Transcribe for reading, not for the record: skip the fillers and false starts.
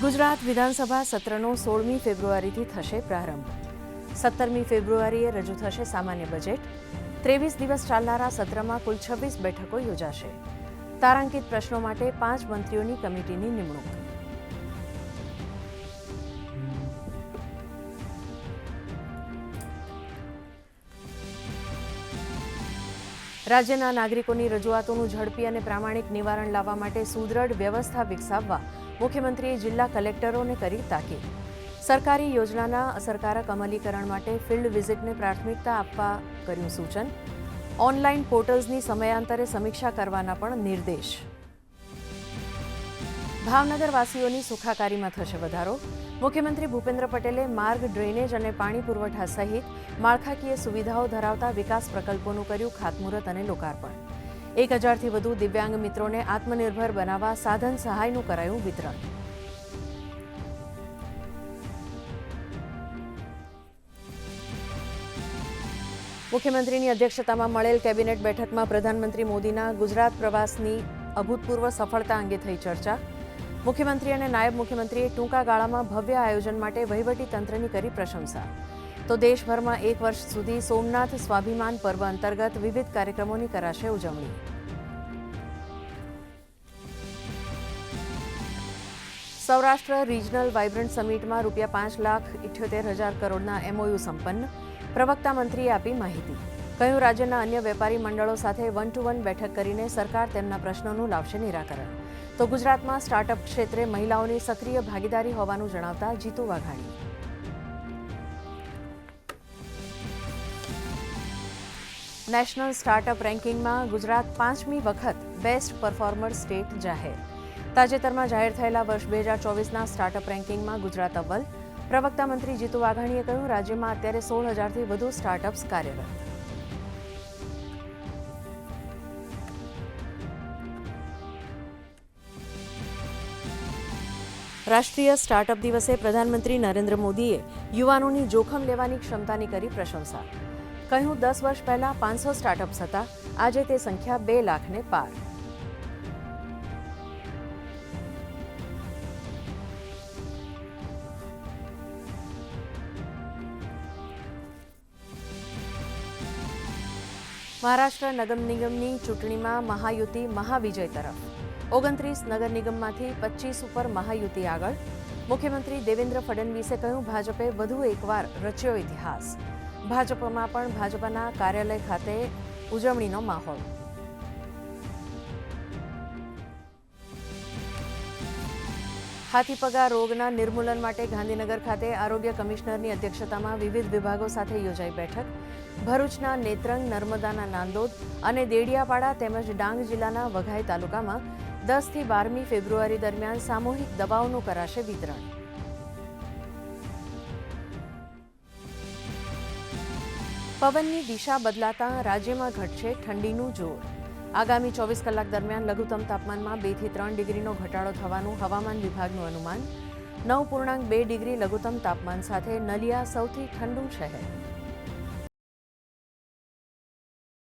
ગુજરાત વિધાનસભા સત્રનો 16મી ફેબ્રુઆરીથી થશે પ્રારંભ. 17મી ફેબ્રુઆરીએ રજૂ થશે સામાન્ય બજેટ. 23 દિવસ ચાલનારા સત્રમાં કુલ 26 બેઠકો યોજાશે. તારાંકિત પ્રશ્નો માટે 5 મંત્રીઓની કમિટીની નિમણૂક. રાજ્યના નાગરિકોની રજૂઆતોનું ઝડપી અને પ્રામાણિક નિવારણ લાવવા માટે સુદૃઢ વ્યવસ્થા વિકસાવવા મુખ્યમંત્રીએ જિલ્લા કલેક્ટરોને કરી તાકીદ. સરકારી યોજનાના અસરકારક અમલીકરણ માટે ફિલ્ડ વિઝિટને પ્રાથમિકતા આપવા કર્યું સૂચન. ઓનલાઈન પોર્ટલ્સની સમયાંતરે સમીક્ષા કરવાના પણ નિર્દેશ. ભાવનગરવાસીઓની સુખાકારીમાં થશે વધારો. મુખ્યમંત્રી ભૂપેન્દ્ર પટેલે માર્ગ, ડ્રેનેજ અને પાણી પુરવઠા સહિત માળખાકીય સુવિધાઓ ધરાવતા વિકાસ પ્રકલ્પોનું કર્યું ખાતમુહૂર્ત અને લોકાર્પણ. 1000થી વધુ દિવ્યાંગ મિત્રોને આત્મનિર્ભર બનાવવા સાધન સહાયનું કરાયું વિતરણ. મુખ્યમંત્રીની અધ્યક્ષતામાં મળેલ કેબિનેટ બેઠકમાં પ્રધાનમંત્રી મોદીના ગુજરાત પ્રવાસની અભૂતપૂર્વ સફળતા અંગે થઈ ચર્ચા. મુખ્યમંત્રી અને નાયબ મુખ્યમંત્રીએ ટૂંકા ગાળામાં ભવ્ય આયોજન માટે વહીવટી તંત્રની કરી પ્રશંસા. તો દેશભરમાં 1 વર્ષ સુધી સોમનાથ સ્વાભિમાન પર્વ અંતર્ગત વિવિધ કાર્યક્રમોની કરાશે ઉજવણી. સૌરાષ્ટ્ર રિજનલ વાઇબ્રન્ટ સમિટમાં ₹5,78,000 કરોડના MOU સંપન્ન. પ્રવક્તા મંત્રીએ આપી માહિતી. કહ્યું, રાજ્યના અન્ય વેપારી મંડળો સાથે 1-to-1 બેઠક કરીને સરકાર તેમના પ્રશ્નોનું લાવશે નિરાકરણ. તો ગુજરાતમાં સ્ટાર્ટઅપ ક્ષેત્રે મહિલાઓની સક્રિય ભાગીદારી હોવાનું જણાવતા જીતુ વાઘાણી. નેશનલ સ્ટાર્ટઅપ રેન્કિંગમાં ગુજરાત 5મી વખત બેસ્ટ પરફોર્મર સ્ટેટ જાહેર. તાજેતરમાં જાહેર થયેલા વર્ષ 2024ના સ્ટાર્ટઅપ રેન્કિંગમાં ગુજરાત અવ્વલ. પ્રવક્તા મંત્રી જીતુ વાઘાણીએ કહ્યું, રાજ્યમાં અત્યારે 16,000થી વધુ સ્ટાર્ટઅપ્સ કાર્યરત. રાષ્ટ્રીય સ્ટાર્ટઅપ દિવસે પ્રધાનમંત્રી નરેન્દ્ર મોદીએ યુવાનોની જોખમ લેવાની ક્ષમતાની કરી પ્રશંસા. કહ્યું, 10 વર્ષ પહેલા 500 સ્ટાર્ટઅપ્સ હતા, આજે તે સંખ્યા 2 લાખને પાર. મહારાષ્ટ્ર નગર નિગમની ચૂંટણીમાં મહાયુતિ મહાવિજય તરફ. 29 નગર નિગમમાંથી 25 ઉપર મહાયુતિ આગળ. મુખ્યમંત્રી દેવેન્દ્ર ફડણવીસે કહ્યું, ભાજપે વધુ એકવાર રચ્યો ઇતિહાસ. ભાજપમાં પણ ભાજપના કાર્યાલય ખાતે ઉજવણીનો માહોલ. હાથીપગા રોગના નિર્મૂલન માટે ગાંધીનગર ખાતે આરોગ્ય કમિશનરની અધ્યક્ષતામાં વિવિધ વિભાગો સાથે યોજાઈ બેઠક. ભરૂચના નેત્રંગ, નર્મદાના નાંદોદ અને દેડિયાપાડા તેમજ ડાંગ જિલ્લાના વઘાઈ તાલુકામાં 10થી 12મી ફેબ્રુઆરી દરમિયાન સામૂહિક દવાઓનું કરાશે વિતરણ. પવનની દિશા બદલાતા રાજ્યમાં ઘટશે ઠંડીનું જોર. આગામી 24 કલાક દરમિયાન લઘુત્તમ તાપમાનમાં 2થી 3 ડિગ્રીનો ઘટાડો થવાનું હવામાન વિભાગનું અનુમાન. 9.2 ડિગ્રી લઘુત્તમ તાપમાન સાથે નલિયા સૌથી ઠંડુ શહેર.